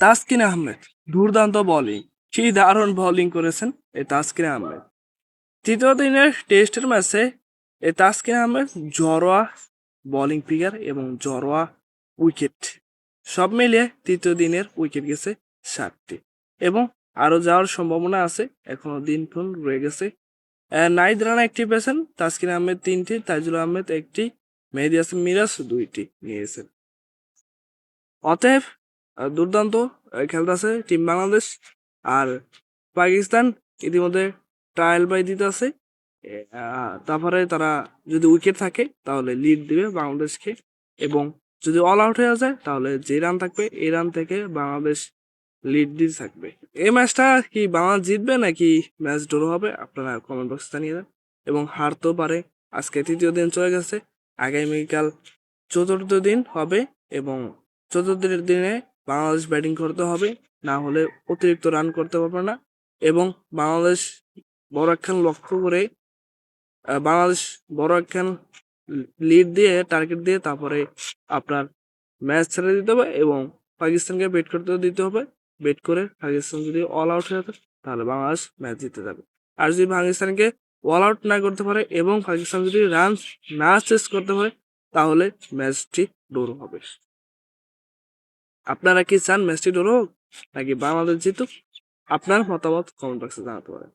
তাসকিন আহমেদ দুর্দান্ত বোলিং, কি দারুণ বোলিং করেছেন এই তাসকিন আহমেদ। তৃতীয় দিনের টেস্টের ম্যাচে এই তাসকিন আহমেদ জড়োয়া বোলিং ফিগার এবং জড়োয়া উইকেট সব মিলিয়ে তৃতীয় দিনের উইকেট গেছে 7টি এবং আরো যাওয়ার সম্ভাবনা আছে, এখনো দিন রয়ে গেছে। নাহিদ রানা একটি পেয়েছেন, তাসকিন আহমেদ 3টি, তাইজুল আহমেদ 1টি, মেহেদী হাসান মিরাজ 2টি নিয়েছেন। অতএব দুর্দান্ত খেলতেছে টিম বাংলাদেশ। আর পাকিস্তান ইতিমধ্যে ট্রায়াল বাই দিতে আছে, তারপরে তারা যদি উইকেট থাকে তাহলে লিড দিবে বাংলাদেশকে, এবং যদি অল আউট হয়ে যায় তাহলে যে রান থাকবে এই রান থেকে বাংলাদেশ লিড দিতে থাকবে। এই ম্যাচটা কি বাংলাদেশ জিতবে নাকি ম্যাচ ড্র হবে আপনারা কমেন্ট বক্সে জানিয়ে দেন। এবং হারতেও পারে, আজকে তৃতীয় দিন চলে গেছে, আগামীকাল চতুর্থ দিন হবে এবং চতুর্থ দিনে বাংলাদেশ ব্যাটিং করতে হবে, না হলে অতিরিক্ত রান করতে পারবে না। এবং বাংলাদেশ বড় একখান লক্ষ্য করে বাংলাদেশ বড় একখান লিড দিয়ে টার্গেট দিয়ে তারপরে আপনার ম্যাচ ছেড়ে দিতে হবে এবং পাকিস্তানকে বেট করতে দিতে হবে। বেট করে পাকিস্তান যদি অল আউট হয়ে থাকে তাহলে বাংলাদেশ ম্যাচ জিতে যাবে। আর যদি পাকিস্তানকে অল আউট না করতে পারে এবং পাকিস্তান যদি রান না চেস করতে পারে তাহলে ম্যাচটি ড্র হবে। আপনারা কি চান ম্যাচটি ড্র হোক নাকি বাংলাদেশ জিতুক? আপনার মতামত কমেন্ট বক্সে জানাতে পারেন।